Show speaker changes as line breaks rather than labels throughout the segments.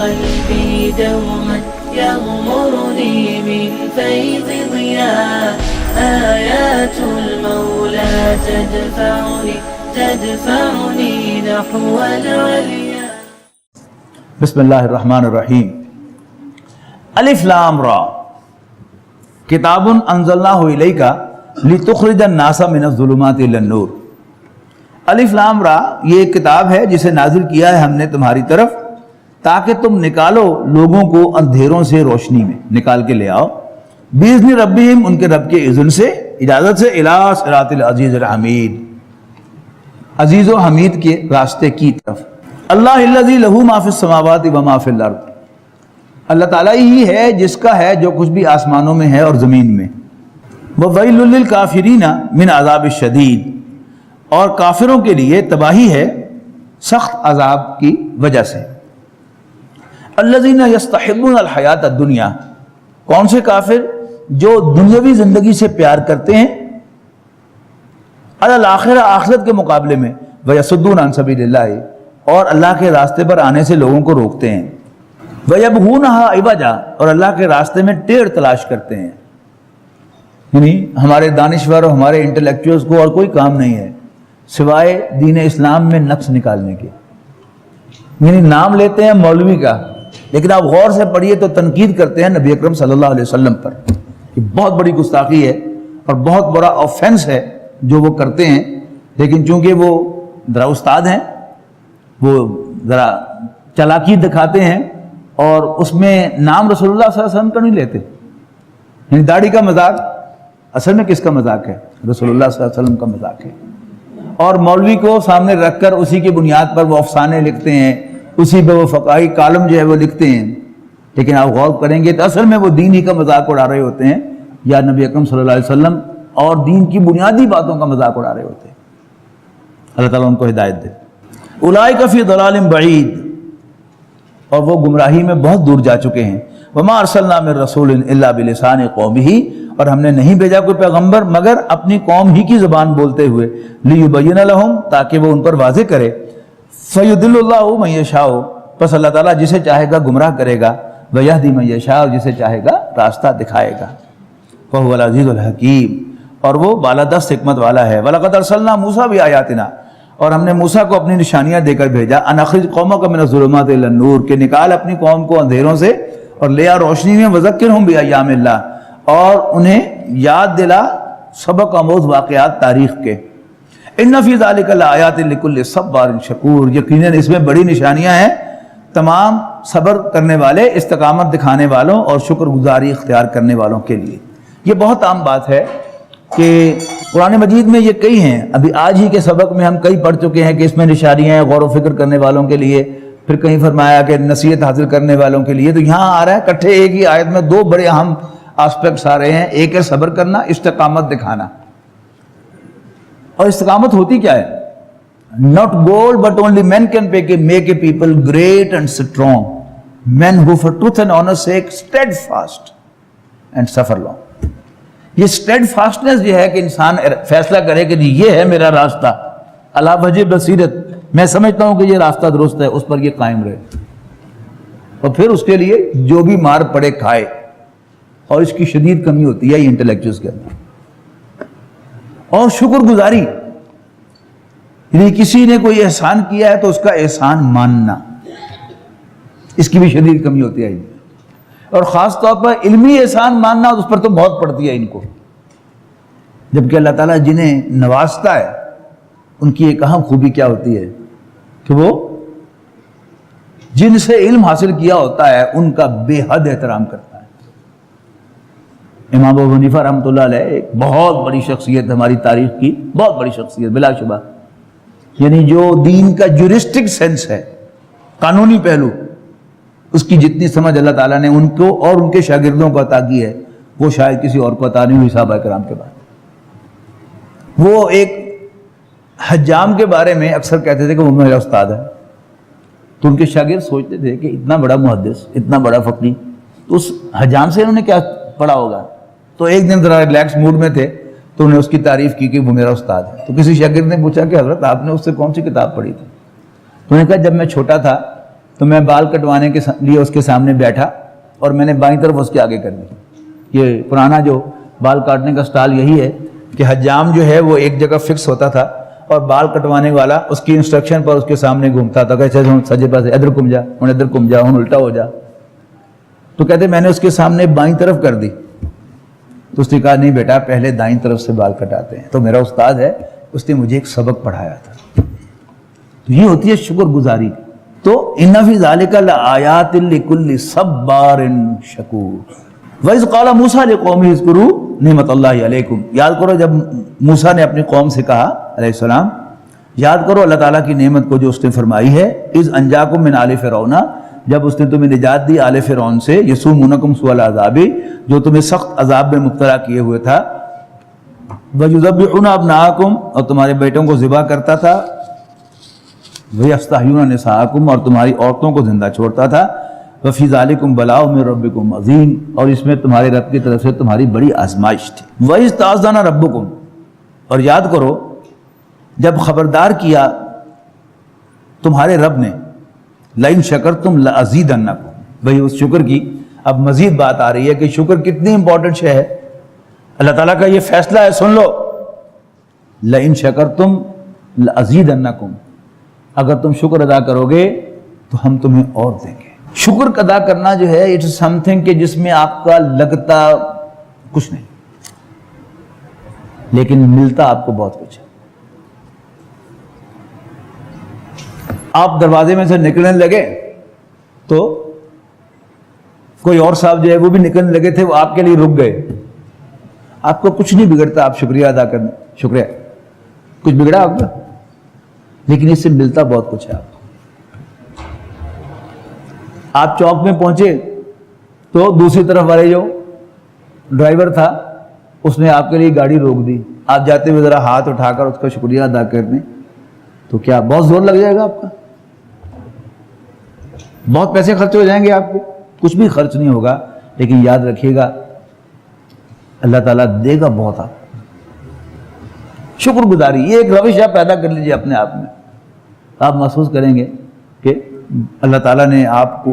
قلبي دوما يغمرني من فيض ضياء آيات المولى تدفعني نحو العليا.
بسم اللہ الرحمن الرحیم. الف لام را کتاب انزلناہ الیک لتخرج الناس من الظلمات الی النور. الف لام را یہ ایک کتاب ہے جسے نازل کیا ہے ہم نے تمہاری طرف تاکہ تم نکالو لوگوں کو اندھیروں سے روشنی میں نکال کے لے آؤ. باذن ربہم ان کے رب کے اذن سے اجازت سے الی صراط العزیز الحمید عزیز و حمید کے راستے کی طرف. اللہ الذی لہ ما فی السماوات و ما فی الارض. اللہ تعالیٰ ہی ہے جس کا ہے جو کچھ بھی آسمانوں میں ہے اور زمین میں. وَوَيْلٌ لِّلْكَافِرِينَ مِنْ عَذَابِ الشَّدِيدِ. اور کافروں کے لیے تباہی ہے سخت عذاب کی وجہ سے. الذین یستحبون الحیات الدنیا. کون سے کافر؟ جو دنیاوی زندگی سے پیار کرتے ہیں علی الآخرہ آخرت کے مقابلے میں. وَيَصُدُّونَ عَن سَبِيلِ اللَّهِ. اور اللہ کے راستے پر آنے سے لوگوں کو روکتے ہیں. وَيَبْغُونَهَا عِوَجًا. اور اللہ کے راستے میں ٹیڑھ تلاش کرتے ہیں. یعنی ہمارے دانشور اور ہمارے انٹلیکچوئلز کو اور کوئی کام نہیں ہے سوائے دین اسلام میں نقص نکالنے کے. یعنی نام لیتے ہیں مولوی کا لیکن آپ غور سے پڑھیے تو تنقید کرتے ہیں نبی اکرم صلی اللہ علیہ وسلم پر. یہ بہت بڑی گستاخی ہے اور بہت بڑا آفینس ہے جو وہ کرتے ہیں. لیکن چونکہ وہ ذرا استاد ہیں وہ ذرا چالاکی دکھاتے ہیں اور اس میں نام رسول اللہ صلی اللہ علیہ وسلم کا نہیں لیتے. یعنی داڑھی کا مذاق اصل میں کس کا مذاق ہے؟ رسول اللہ صلی اللہ علیہ وسلم کا مذاق ہے. اور مولوی کو سامنے رکھ کر اسی کی بنیاد پر وہ افسانے لکھتے ہیں اسی پہ وہ فقاہی کالم جو ہے وہ لکھتے ہیں. لیکن آپ غور کریں گے تو اصل میں وہ دین ہی کا مذاق اڑا رہے ہوتے ہیں یا نبی اکرم صلی اللہ علیہ وسلم اور دین کی بنیادی باتوں کا مذاق اڑا رہے ہوتے ہیں. اللہ تعالیٰ ان کو ہدایت دے. اولئک فی ضلال بعید. اور وہ گمراہی میں بہت دور جا چکے ہیں. وما ارسلنا من رسول الا بلسان قومہ. اور ہم نے نہیں بھیجا کوئی پیغمبر مگر اپنی قوم ہی کی زبان بولتے ہوئے. لیبین لہم. تاکہ وہ ان پر واضح کرے. فیضل اللہ من یشاء. پس اللہ تعالیٰ جسے چاہے گا گمراہ کرے گا. ویہدی من یشاء. جسے چاہے گا راستہ دکھائے گا. وہو العزیز الحکیم. اور وہ بالادست حکمت والا ہے. وَلَقَدْ أَرْسَلْنَا مُوسَىٰ بِآيَاتِنَا. اور ہم نے موسیٰ کو اپنی نشانیاں دے کر بھیجا. ان اخرج قومک من الظلمات الی النور. کہ نکال اپنی قوم کو اندھیروں سے اور لے آ روشنی میں. وذکرہم بایام اللہ. اور انہیں یاد دلا سبق آموز واقعات تاریخ کے. ان فی ذلک لآیات لکل صبار شکور. یقیناً اس میں بڑی نشانیاں ہیں تمام صبر کرنے والے استقامت دکھانے والوں اور شکر گزاری اختیار کرنے والوں کے لیے. یہ بہت عام بات ہے کہ قرآن مجید میں یہ کئی ہیں. ابھی آج ہی کے سبق میں ہم کئی پڑھ چکے ہیں کہ اس میں نشانیاں ہیں غور و فکر کرنے والوں کے لیے. پھر کہیں فرمایا کہ نصیحت حاصل کرنے والوں کے لیے. تو یہاں آ رہا ہے کٹھے ایک ہی آیت میں دو بڑے اہم آسپیکٹس آ رہے ہیں. ایک ہے صبر کرنا, استقامت دکھانا. اور استقامت ہوتی کیا ہے؟ not gold but only men can make a people great and strong. Men who for truth and honor sake steadfast and suffer long. یہ اسٹیڈ فاسٹنس جو ہے کہ انسان فیصلہ کرے کہ جی یہ ہے میرا راستہ علی وجہ بصیرت, میں سمجھتا ہوں کہ یہ راستہ درست ہے, اس پر یہ قائم رہے اور پھر اس کے لیے جو بھی مار پڑے کھائے. اور اس کی شدید کمی ہوتی ہے یہ انٹلیکچوئلز کے اندر. اور شکر گزاری, یعنی کسی نے کوئی احسان کیا ہے تو اس کا احسان ماننا, اس کی بھی شدید کمی ہوتی ہے. اور خاص طور پر علمی احسان ماننا, اس پر تو بہت پڑتی ہے ان کو. جبکہ اللہ تعالیٰ جنہیں نوازتا ہے ان کی ایک اہم خوبی کیا ہوتی ہے کہ وہ جن سے علم حاصل کیا ہوتا ہے ان کا بے حد احترام کرتا ہے. امام ابو حنیفہ رحمۃ اللہ علیہ ایک بہت بڑی شخصیت ہماری تاریخ کی, بہت بڑی شخصیت بلا شبہ. یعنی جو دین کا جورسٹک سینس ہے, قانونی پہلو, اس کی جتنی سمجھ اللہ تعالیٰ نے ان کو اور ان کے شاگردوں کو عطا کی ہے وہ شاید کسی اور کو عطا نہیں ہوئی صحابہ کرام کے بعد. وہ ایک حجام کے بارے میں اکثر کہتے تھے کہ وہ میرا استاد ہے. تو ان کے شاگرد سوچتے تھے کہ اتنا بڑا محدث, اتنا بڑا فقیہ, تو اس حجام سے انہوں نے کیا پڑھا ہوگا. تو ایک دن ذرا ریلیکس موڈ میں تھے تو انہوں نے اس کی تعریف کی کہ وہ میرا استاد ہے. تو کسی شاگرد نے پوچھا کہ حضرت آپ نے اس سے کون سی کتاب پڑھی تھی؟ تو انہوں نے کہا جب میں چھوٹا تھا تو میں بال کٹوانے کے لیے اس کے سامنے بیٹھا اور میں نے بائیں طرف اس کے آگے کر دی. یہ پرانا جو بال کاٹنے کا سٹائل یہی ہے کہ حجام جو ہے وہ ایک جگہ فکس ہوتا تھا اور بال کٹوانے والا اس کی انسٹرکشن پر اس کے سامنے گھومتا تھا کہ سجے پاس ادھر کم جا ہوں ادھر کم جا ہوں الٹا ہو جا. تو کہتے میں نے اس کے سامنے بائیں طرف کر دی. تو اس نے کہا نہیں بیٹا پہلے دائیں طرف سے بال کٹاتے ہیں. تو میرا استاد ہے اس نے مجھے ایک سبق پڑھایا تھا. تو یہ ہوتی ہے شکر گزاری. تو ان فی ذالک لآیات لکل صبار شکور. وَإِذْ قَالَ مُوسَىٰ لِقَوْمِهِ اذْكُرُوا نِعْمَتَ اللَّهِ عَلَيْكُمْ. یاد کرو جب موسیٰ نے اپنی قوم سے کہا علیہ السلام یاد کرو اللہ تعالیٰ کی نعمت کو جو اس نے فرمائی ہے. اذ انجاکم من آل فرعون جب اس نے تمہیں نجات دی آل فرعون سے. یسومونکم سوء العذاب جو تمہیں سخت عذاب میں مبتلا کیے ہوئے تھا. وَيُذَبِّحُونَ أَبْنَاءَكُمْ اور تمہارے بیٹوں کو ذبح کرتا تھا. وَيَسْتَحْيُونَ نِسَاءَكُمْ اور تمہاری عورتوں کو زندہ چھوڑتا تھا. وَفِي ذَلِكُمْ بَلَاءٌ مِّن رَّبِّكُمْ عَظِيمٌ اور اس میں تمہارے رب کی طرف سے تمہاری بڑی آزمائش تھی. وَإِذْ تَأَذَّنَ رَبُّكُمْ اور یاد کرو جب خبردار کیا تمہارے رب نے لَئِن شَكَرْتُمْ لَأَزِيدَنَّكُمْ. بھئی اس شکر کی اب مزید بات آ رہی ہے کہ شکر کتنی امپورٹنٹ شے ہے. اللہ تعالیٰ کا یہ فیصلہ ہے سن لو. لَئِن شَكَرْتُمْ لَأَزِيدَنَّكُمْ اگر تم شکر ادا کرو گے تو ہم تمہیں اور دیں گے. شکر ادا کرنا جو ہے اٹ از سم تھنگ کہ جس میں آپ کا لگتا کچھ نہیں لیکن ملتا آپ کو بہت کچھ ہے. آپ دروازے میں سے نکلنے لگے تو کوئی اور صاحب جو ہے وہ بھی نکلنے لگے تھے وہ آپ کے لیے رک گئے. آپ کو کچھ نہیں بگڑتا آپ شکریہ ادا کرنے. شکریہ کچھ بگڑا آپ کا لیکن اس سے ملتا بہت کچھ ہے. آپ چوک میں پہنچے تو دوسری طرف والے جو ڈرائیور تھا اس نے آپ کے لیے گاڑی روک دی. آپ جاتے ہوئے ذرا ہاتھ اٹھا کر اس کا شکریہ ادا کرنے تو کیا بہت زور لگ جائے گا آپ کا. بہت پیسے خرچ ہو جائیں گے آپ کے. کچھ بھی خرچ نہیں ہوگا لیکن یاد رکھیے گا اللہ تعالیٰ دے گا بہت. آپ شکر گزاری یہ ایک روش آپ پیدا کر لیجیے اپنے آپ میں. آپ محسوس کریں گے کہ اللہ تعالیٰ نے آپ کو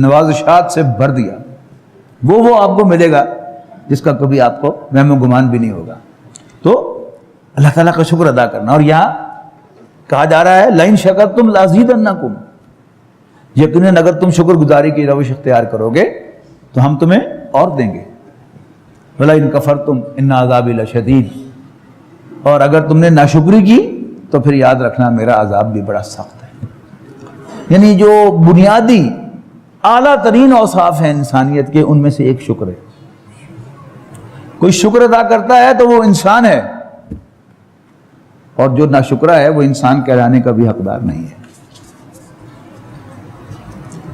نوازشات سے بھر دیا. وہ آپ کو ملے گا جس کا کبھی آپ کو وہم و گمان بھی نہیں ہوگا. تو اللہ تعالیٰ کا شکر ادا کرنا. اور یہاں کہا جا رہا ہے لَئِن شَكَرْتُمْ لَأَزِيدَنَّكُمْ یقیناً اگر تم شکر گزاری کی روش اختیار کرو گے تو ہم تمہیں اور دیں گے. وَلَئِن كَفَرْتُمْ إِنَّ عَذَابِي لَشَدِيدٌ اور اگر تم نے ناشکری کی تو پھر یاد رکھنا میرا عذاب بھی بڑا سخت ہے. یعنی جو بنیادی اعلیٰ ترین اوصاف ہیں انسانیت کے ان میں سے ایک شکر ہے. کوئی شکر ادا کرتا ہے تو وہ انسان ہے اور جو ناشکرا ہے وہ انسان کہلانے کا بھی حقدار نہیں ہے.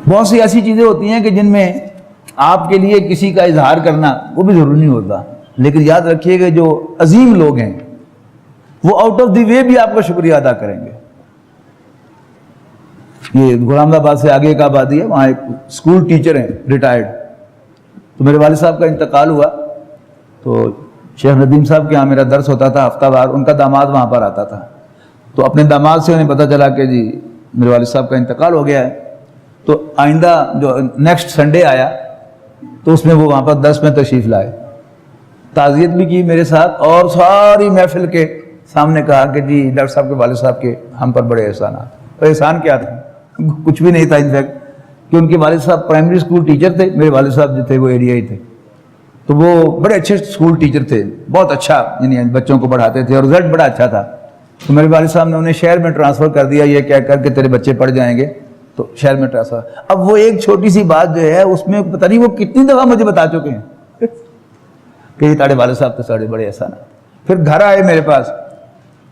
بہت سی ایسی چیزیں ہوتی ہیں کہ جن میں آپ کے لیے کسی کا اظہار کرنا وہ بھی ضروری نہیں ہوتا لیکن یاد رکھیے کہ جو عظیم لوگ ہیں وہ آؤٹ آف دی وے بھی آپ کا شکریہ ادا کریں گے. یہ غلام آباد سے آگے ایک آبادی ہے وہاں ایک اسکول ٹیچر ہیں ریٹائرڈ. تو میرے والد صاحب کا انتقال ہوا تو شیخ ندیم صاحب کے یہاں میرا درس ہوتا تھا ہفتہ وار. ان کا داماد وہاں پر آتا تھا تو اپنے داماد سے انہیں پتہ چلا کہ جی میرے والد صاحب کا انتقال ہو گیا ہے. تو آئندہ جو نیکسٹ سنڈے آیا تو اس میں وہ وہاں پر درس میں تشریف لائے. تعزیت بھی کی میرے ساتھ اور ساری محفل کے سامنے کہا کہ جی ڈاکٹر صاحب کے والد صاحب کے ہم پر بڑے احسانات. اور احسان کیا تھا کچھ بھی نہیں تھا انفیکٹ کہ ان کے والد صاحب پرائمری اسکول ٹیچر تھے. میرے والد صاحب جو تھے وہ ایریائی تھے تو وہ بڑے اچھے اسکول ٹیچر تھے. بہت اچھا یعنی بچوں کو پڑھاتے تھے اور رزلٹ بڑا اچھا تھا. تو میرے والد صاحب نے انہیں شہر میں ٹرانسفر کر دیا یہ کہہ کر کہ تیرے بچے پڑھ جائیں گے تو شہر میں ٹرانسفر. اب وہ ایک چھوٹی سی بات جو ہے اس میں پتہ نہیں وہ کتنی دفعہ مجھے بتا چکے ہیں کہ یہ تاڑے والد صاحب تو ساڑے بڑے احسانات. پھر گھر آئے میرے پاس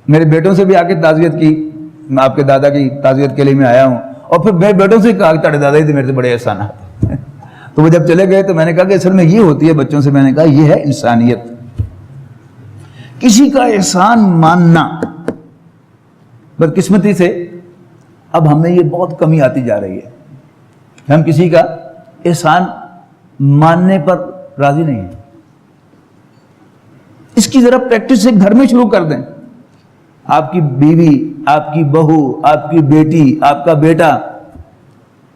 میرے بیٹوں سے بھی آ کے تعزیت کی. میں آپ کے دادا کی تعزیت کے لیے میں آیا ہوں اور پھر میرے بیٹوں سے کہا کہ تاڑے دادا ہی تھے میرے سے بڑے احسانات. تو وہ جب چلے گئے تو میں نے کہا کہ اصل میں یہ ہوتی ہے بچوں سے میں نے کہا یہ ہے انسانیت. کسی کا احسان ماننا. بدقسمتی سے اب ہمیں یہ بہت کمی آتی جا رہی ہے کہ ہم کسی کا احسان ماننے پر راضی نہیں ہیں. اس کی ذرا پریکٹس ایک گھر میں شروع کر دیں. آپ کی بیوی آپ کی بہو آپ کی بیٹی آپ کا بیٹا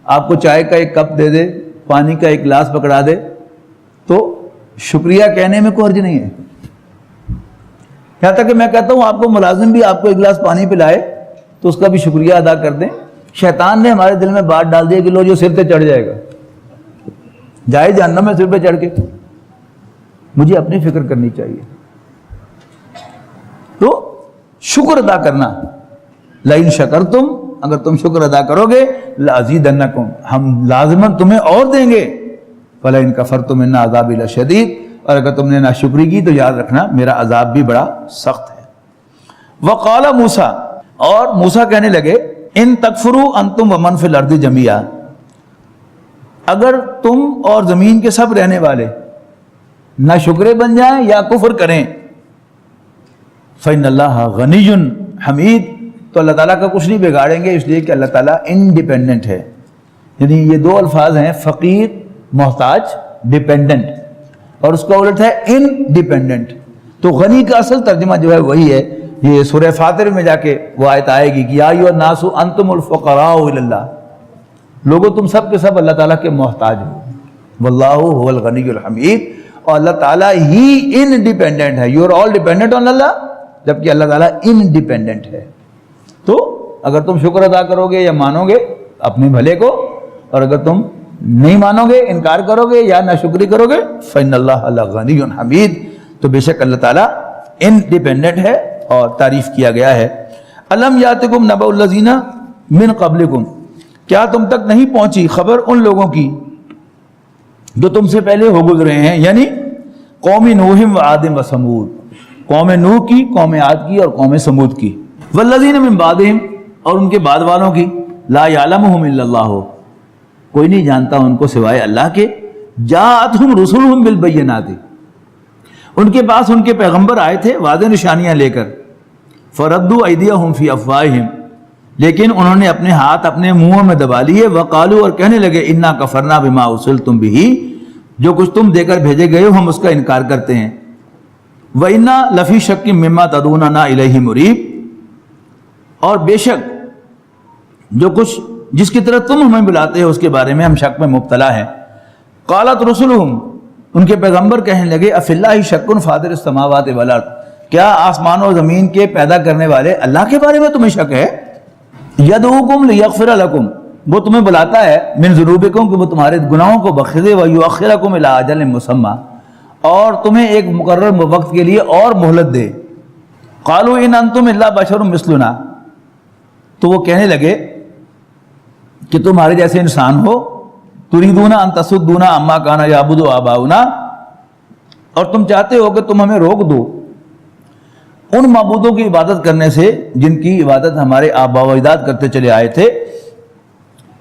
آپ کو چائے کا ایک کپ دے دے، پانی کا ایک گلاس پکڑا دے، تو شکریہ کہنے میں کوئی حرج نہیں ہے۔ یہاں تک کہ میں کہتا ہوں آپ کو ملازم بھی آپ کو ایک گلاس پانی پلائے تو اس کا بھی شکریہ ادا کر دیں۔ شیطان نے ہمارے دل میں بات ڈال دی کہ لو جو سر پہ چڑھ جائے گا، جائے جہنم میں سر پہ چڑھ کے۔ مجھے اپنی فکر کرنی چاہیے، تو شکر ادا کرنا۔ لئن شکرتم، اگر تم شکر ادا کرو گے، لازیدنکم، ہم لازماً تمہیں اور دیں گے، فلئن کفرتم ان عذابی لشدید، اور اگر تم نے ناشکری کی تو یاد رکھنا میرا عذاب بھی بڑا سخت ہے۔ وقال موسیٰ، اور موسیٰ کہنے لگے، ان تکفروا انتم ومن فی الارض جميعا، اگر تم اور زمین کے سب رہنے والے نہ شکرے بن جائیں یا کفر کریں، فإن اللہ غنی حمید، تو اللہ تعالیٰ کا کچھ نہیں بگاڑیں گے، اس لیے کہ اللہ تعالیٰ انڈیپینڈنٹ ہے۔ یعنی یہ دو الفاظ ہیں، فقیر محتاج، ڈیپینڈنٹ، اور اس کا الٹ ہے انڈیپینڈنٹ۔ تو غنی کا اصل ترجمہ جو ہے وہی ہے، یہ سورہ فاطر میں جا کے وہ آیت آئے گی کہ یا ایھا الناس انتم الفقراء الی اللہ، لوگوں تم سب کے سب اللہ تعالیٰ کے محتاج ہو، واللہ هو الغنی الحمید، اور اللہ تعالیٰ ہی انڈیپینڈنٹ ہے۔ You are all dependent on اللہ، جبکہ اللہ تعالیٰ انڈیپینڈنٹ ہے۔ تو اگر تم شکر ادا کرو گے یا مانو گے اپنے بھلے کو، اور اگر تم نہیں مانو گے، انکار کرو گے یا ناشکری کرو گے، فإن اللہ غنی حمید، تو بے شک اللہ تعالیٰ انڈیپینڈنٹ ہے اور تعریف کیا گیا ہے۔ الم یاتکم نبأ الذین من قبلکم، کیا تم تک نہیں پہنچی خبر ان لوگوں کی جو تم سے پہلے ہو گزرے ہیں، یعنی قوم نوح و عاد و ثمود، قوم نوح کی، قوم عاد کی اور قوم ثمود کی، والذین من بعدہم، اور ان کے بعد والوں کی، لا یعلمہم الا اللہ، کوئی نہیں جانتا ان کو سوائے اللہ کے، جاءتہم رسلہم بالبینات، ان کے پاس ان کے پیغمبر آئے تھے واضح نشانیاں لے کر، فردوا ایدیہم فی افواہہم، لیکن انہوں نے اپنے ہاتھ اپنے منہوں میں دبا لیے، وقالوا، اور کہنے لگے، انا کفرنا بما ارسلتم بہ، جو کچھ تم دے کر بھیجے گئے ہو ہم اس کا انکار کرتے ہیں، وَإِنَّا لَفِي شَكٍّ مِّمَّا تَدْعُونَنَا إِلَيْهِ مُرِيبٍ، اور بے شک جو کچھ جس کی طرف تم ہمیں بلاتے ہو اس کے بارے میں ہم شک میں مبتلا ہیں۔ قالت رسلہم، ان کے پیغمبر کہنے لگے، افی اللہ شک فاطر السماوات والارض، کیا آسمان اور زمین کے پیدا کرنے والے اللہ کے بارے میں تمہیں شک ہے؟ یدعوکم لیغفر لکم، وہ تمہیں بلاتا ہے، من ذنوبکم، کہ وہ تمہارے گناہوں کو بخش دے، ویؤخرکم الی اجل مسمی، اور تمہیں ایک مقرر وقت کے لیے اور مہلت دے۔ قالوا ان انتم الا بشر مثلنا، تو وہ کہنے لگے کہ تم ہمارے جیسے انسان ہو، تريدون ان تصدونا عما كان يعبد آباؤنا، اور تم چاہتے ہو کہ تم ہمیں روک دو ان معبودوں کی عبادت کرنے سے جن کی عبادت ہمارے آبا و اجداد کرتے چلے آئے تھے۔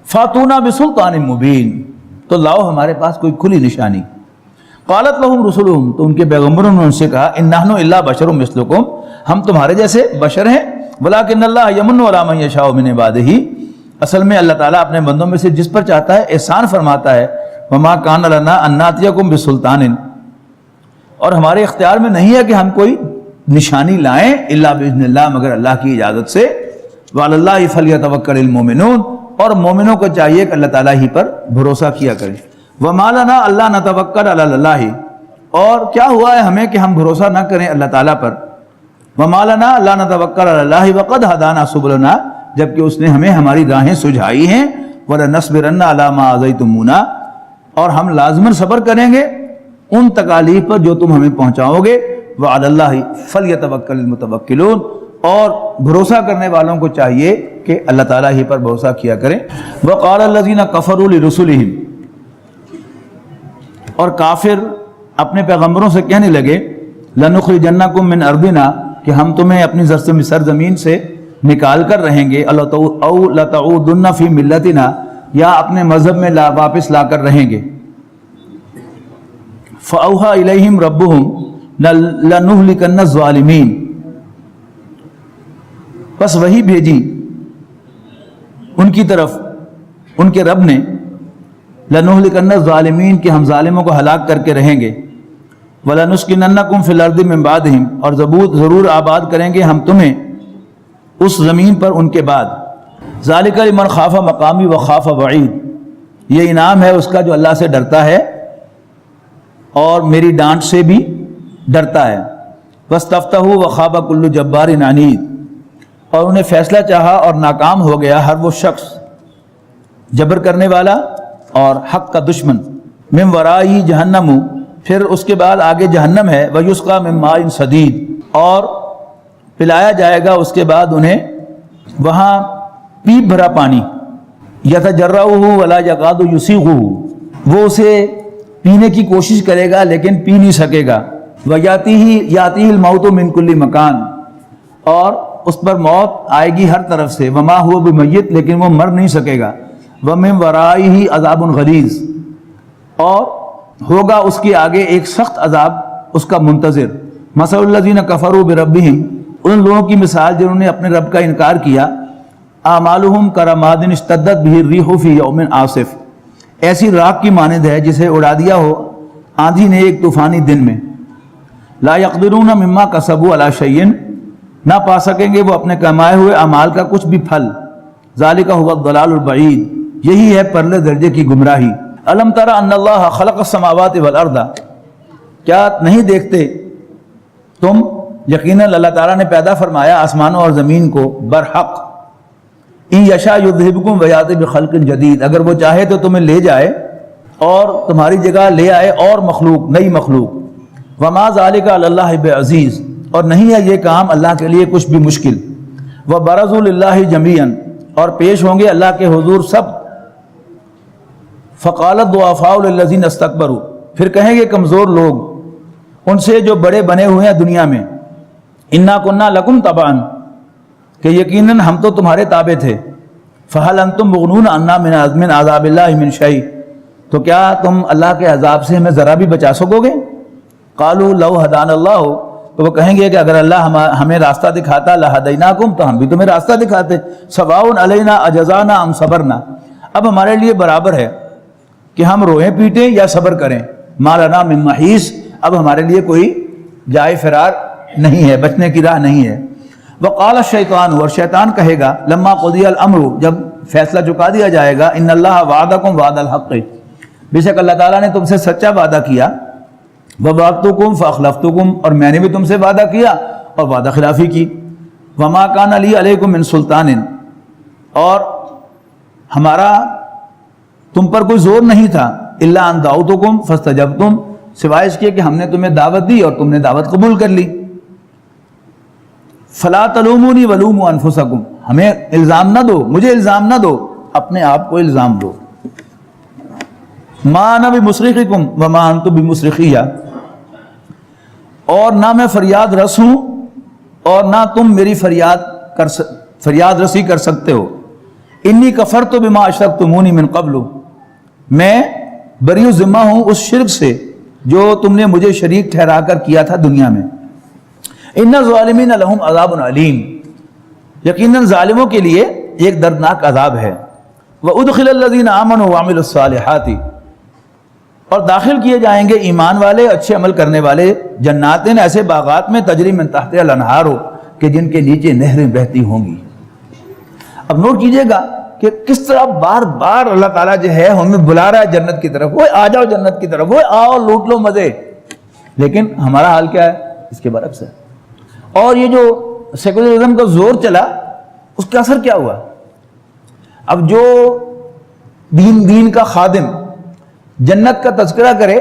فاتونا بسلطان مبین، تو لاؤ ہمارے پاس کوئی کھلی نشانی۔ قالت لهم رسلهم، تو ان کے پیغمبروں نے ان سے کہا، ان نحن الا بشر مثلکم، ہم تمہارے جیسے بشر ہیں، ولکن اللہ یمن علی من یشاء من عبادہ، اصل میں اللہ تعالیٰ اپنے بندوں میں سے جس پر چاہتا ہے احسان فرماتا ہے۔ وما کان لنا ان ناتیکم بسلطان، اور ہمارے اختیار میں نہیں ہے کہ ہم کوئی نشانی لائیں، الا باذن اللہ، مگر اللہ کی اجازت سے۔ وعلی اللہ فلیتوکل المؤمنون، اور مومنوں کو چاہیے کہ اللہ تعالیٰ ہی پر بھروسہ کیا کریں۔ وما لنا الا نتوکل علی اللہ، اور کیا ہوا ہے ہمیں کہ ہم بھروسہ نہ کریں اللہ تعالیٰ پر۔ وما لنا الا نتوکل علی اللہ وقد ہدانا سبلنا، جبکہ اس نے ہمیں ہماری راہیں سجھائی ہیں۔ وَلَنَصْبِرَنَّ عَلَىٰ مَا آذَيْتُمُونَا، اور ہم لازماً صبر کریں گے ان تکالیف پر جو تم ہمیں پہنچاؤ گے۔ وَعَلَى اللَّهِ فَلْيَتَوَكَّلِ الْمُتَوَكِّلُونَ، اور بھروسہ کرنے والوں کو چاہیے کہ اللہ تعالیٰ ہی پر بھروسہ کیا کریں۔ وَقَالَ الَّذِينَ كَفَرُوا لِرُسُلِهِمْ، اور کافر اپنے پیغمبروں سے کہنے لگے، لَنُخْرِجَنَّكُم مِّنْ أَرْضِنَا، کہ ہم تمہیں اپنی سرزمین سے نکال کر رہیں گے، او لَتَعُودُنَّ فِي مِلَّتِنَا، یا اپنے مذہب میں واپس لا کر رہیں گے۔ فَأَوْحَىٰ إِلَيْهِمْ رَبُّهُمْ لَنُهْلِكَنَّ الظَّالِمِينَ، بس وہی بھیجی ان کی طرف ان کے رب نے، لَنُهْلِكَنَّ الظَّالِمِينَ، کہ ہم ظالموں کو ہلاک کر کے رہیں گے۔ وَلَنُسْكِنَنَّكُمْ فِي الْأَرْضِ مِن بَعْدِهِمْ، اور ضرور آباد کریں گے ہم تمہیں اس زمین پر ان کے بعد۔ ذَلِكَ لِمَنْ خَافَ مَقَامِي وَخَافَ وَعِيدِ، یہ انعام ہے اس کا جو اللہ سے ڈرتا ہے اور میری ڈانٹ سے بھی ڈرتا ہے۔ وَاسْتَفْتَحُوا وَخَابَ كُلُّ جَبَّارٍ عَنِيدٍ، اور انہیں فیصلہ چاہا اور ناکام ہو گیا ہر وہ شخص جبر کرنے والا اور حق کا دشمن۔ مِن وَرَائِهِ جَهَنَّمُ، پھر اس کے بعد آگے جہنم ہے۔ وَيُسْقَى مِن مَّاءٍ صَدِيدٍ، اور پلایا جائے گا اس کے بعد انہیں وہاں پیپ بھرا پانی۔ يَتَجَرَّعُهُ وَلَا يَكَادُ يُسِيغُهُ، وہ اسے پینے کی کوشش کرے گا لیکن پی نہیں سکے گا۔ وَيَأْتِيهِ الْمَوْتُ مِن كُلِّ مَكَانٍ، اور اس پر موت آئے گی ہر طرف سے۔ وَمَا هُوَ بِمَيِّتٍ، لیکن وہ مر نہیں سکے گا۔ وَمِن وَرَائِهِ عَذَابٌ غَلِيظٌ، اور ہوگا اس کے آگے ایک سخت عذاب اس کا منتظر۔ مَثَلُ الَّذِينَ كَفَرُوا بِرَبِّهِمْ، ان لوگوں کی مثال جنہوں نے اپنے رب کا انکار کیا۔ اعمالهم كرماد اشتدت به الريح في يوم عاصف، ایسی راکھ کی مانند ہے جسے اڑا دیا ہو آندھی نے ایک طوفانی دن میں۔ لا يقدرون مما كسبوا على شيء، نہ پا سکیں گے وہ اپنے کمائے ہوئے اعمال کا کچھ بھی پھل۔ ذالک هو الضلال البعید، یہی ہے پرلے درجے کی گمراہی۔ الم تر ان اللہ خلق السماوات والارض، کیا نہیں دیکھتے تم یقیناً اللہ تعالیٰ نے پیدا فرمایا آسمانوں اور زمین کو برحق۔ ان یشاء یذہبکم ویأتی بخلق جدید، اگر وہ چاہے تو تمہیں لے جائے اور تمہاری جگہ لے آئے اور مخلوق، نئی مخلوق۔ وما ذالک علی اللہ بعزیز، اور نہیں ہے یہ کام اللہ کے لیے کچھ بھی مشکل۔ وبرزوا للہ جمیعا، اور پیش ہوں گے اللہ کے حضور سب۔ فقال الضعفاء للذین استکبروا، پھر کہیں گے کمزور لوگ ان سے جو بڑے بنے ہوئے ہیں دنیا میں، انا کنا لکم تبعا، کہ یقیناً ہم تو تمہارے تابع تھے۔ فہل انتم مغنون عنا من عذاب اللہ من شیء، تو کیا تم اللہ کے عذاب سے ہمیں ذرا بھی بچا سکو گے؟ قالوا لو ہدانا اللہ، تو وہ کہیں گے کہ اگر اللہ ہمیں راستہ دکھاتا لہدیناکم، تو ہم بھی تمہیں راستہ دکھاتے۔ سواء علینا اجزانا ام صبرنا، اب ہمارے لیے برابر ہے کہ ہم روئیں پیٹیں یا صبر کریں۔ ما لنا من محیص، اب ہمارے لیے کوئی جائے فرار نہیں ہے، بچنے کی راہ نہیں ہے۔ وقال الشیطان، اور شیطان کہے گا لما قضی الامر، جب فیصلہ چکا دیا جائے گا، ان اللہ وعدکم وعد الحق، بے شک اللہ تعالیٰ نے تم سے سچا وعدہ کیا۔ ووعدتکم فاخلفتکم، اور میں نے بھی تم سے وعدہ کیا اور وعدہ خلافی کی۔ وما کان لی علیکم من سلطان، اور ہمارا تم پر کوئی زور نہیں تھا، الا ان دعوتکم فاستجبتم، سوائے اس کے کہ ہم نے تمہیں دعوت دی اور تم نے دعوت قبول کر لی۔ فلا تلومونی ولوموا انفسکم، ہمیں الزام نہ دو، مجھے الزام نہ دو، اپنے آپ کو الزام دو۔ ما انا بمصرخکم وما انتم بمصرخیہ، اور نہ میں فریاد رس ہوں اور نہ تم میری فریاد رسی کر سکتے ہو۔ انی کفرت بما اشرکتمونی من قبل، میں بری ذمہ ہوں اس شرک سے جو تم نے مجھے شریک ٹھہرا کر کیا تھا دنیا میں۔ ان الظالمین لہم عذاب علیم، یقیناً ظالموں کے لیے ایک دردناک عذاب ہے۔ وادخل الذین آمنوا وعملوا الصالحات، اور داخل کیے جائیں گے ایمان والے اچھے عمل کرنے والے جناتیں، ایسے باغات میں تجری من تحتها الانہار، کہ جن کے نیچے نہریں بہتی ہوں گی۔ اب نوٹ کیجئے گا کہ کس طرح بار بار اللہ تعالیٰ جو ہے ہمیں بلا رہا ہے جنت کی طرف، وہ آ جاؤ جنت کی طرف، وہ آؤ لوٹ لو مزے، لیکن ہمارا حال کیا ہے؟ اس کے برعکس ہے۔ اور یہ جو سیکولرزم کا زور چلا، اس کا اثر کیا ہوا؟ اب جو دین کا خادم جنت کا تذکرہ کرے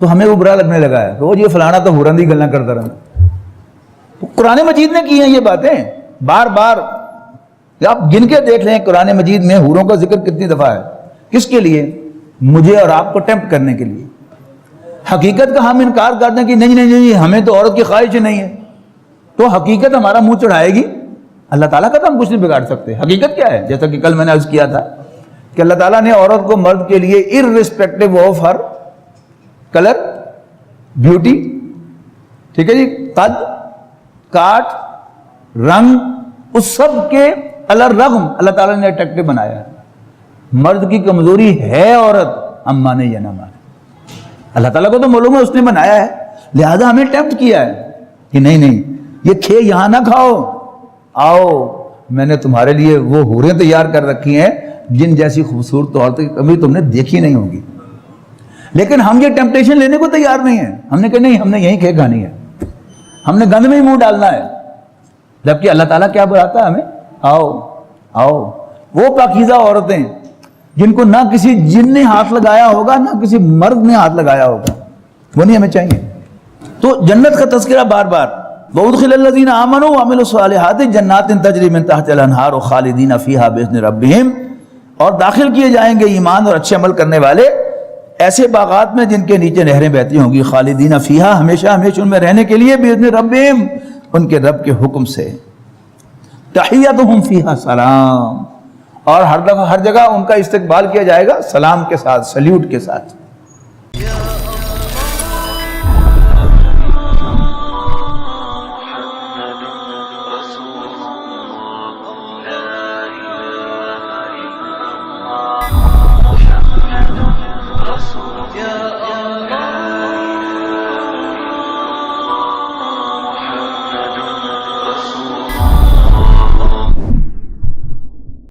تو ہمیں وہ برا لگنے لگا ہے، تو یہ فلانا تو حوروں دی گلاں کرتا رہا۔ تو قرآن مجید نے کی ہیں یہ باتیں بار بار، آپ گن کے دیکھ لیں قرآن مجید میں حوروں کا ذکر کتنی دفعہ ہے۔ کس کے لیے؟ مجھے اور آپ کو ٹیمپٹ کرنے کے لیے۔ حقیقت کا ہم انکار کر دیں کہ نہیں نہیں نہیں ہمیں تو عورت کی خواہش نہیں ہے، تو حقیقت ہمارا منہ چڑھائے گی۔ اللہ تعالیٰ کا تو ہم کچھ نہیں بگاڑ سکتے۔ حقیقت کیا ہے؟ جیسا کہ کل میں نے عرض کیا تھا کہ اللہ تعالیٰ نے عورت کو مرد کے لیے irrespective of her colour, beauty, ٹھیک ہے جی، قد، کاٹ، رنگ، اس سب کے الرغم اللہ تعالیٰ نے اٹریکٹیو بنایا ہے۔ مرد کی کمزوری ہے عورت، ہم مانے یا نہ مانے، اللہ تعالیٰ کو تو معلوم ہے، اس نے بنایا ہے، لہذا ہمیں ٹیمپٹ کیا ہے کہ نہیں نہیں یہ کھے یہاں نہ کھاؤ، آؤ میں نے تمہارے لیے وہ حوریں تیار کر رکھی ہیں جن جیسی خوبصورت عورتیں کبھی تم نے دیکھی نہیں ہوگی. لیکن ہم یہ ٹیمپٹیشن لینے کو تیار نہیں ہیں. ہم نے کہا نہیں, ہم نے یہی کھے کھانی ہے, ہم نے گند میں ہی منہ ڈالنا ہے. جبکہ اللہ تعالیٰ کیا بلاتا ہے ہمیں, آؤ آؤ. وہ پاکیزہ عورتیں جن کو نہ کسی جن نے ہاتھ لگایا ہوگا نہ کسی مرد نے ہاتھ لگایا ہوگا, وہ نہیں ہمیں چاہیے. تو جنت کا تذکرہ بار بار, وَأُدْخِلَ الَّذِينَ آمَنُوا وَعَمِلُوا الصَّالِحَاتِ جَنَّاتٍ تَجْرِي مِن تَحْتِهَا الْأَنْهَارُ خَالِدِينَ فِيهَا بِإِذْنِ رَبِّهِمْ, اور داخل کیے جائیں گے ایمان اور اچھے عمل کرنے والے ایسے باغات میں جن کے نیچے نہریں بہتی ہوں گی, خالدین فیہا, ہمیشہ ہمیشہ ان میں رہنے کے لیے, بِإِذْنِ رَبِّهِمْ, ان کے رب کے حکم سے. تحیتہم فیہا سلام, اور ہر جگہ ان کا استقبال کیا جائے گا سلام کے ساتھ, سلیوٹ کے ساتھ.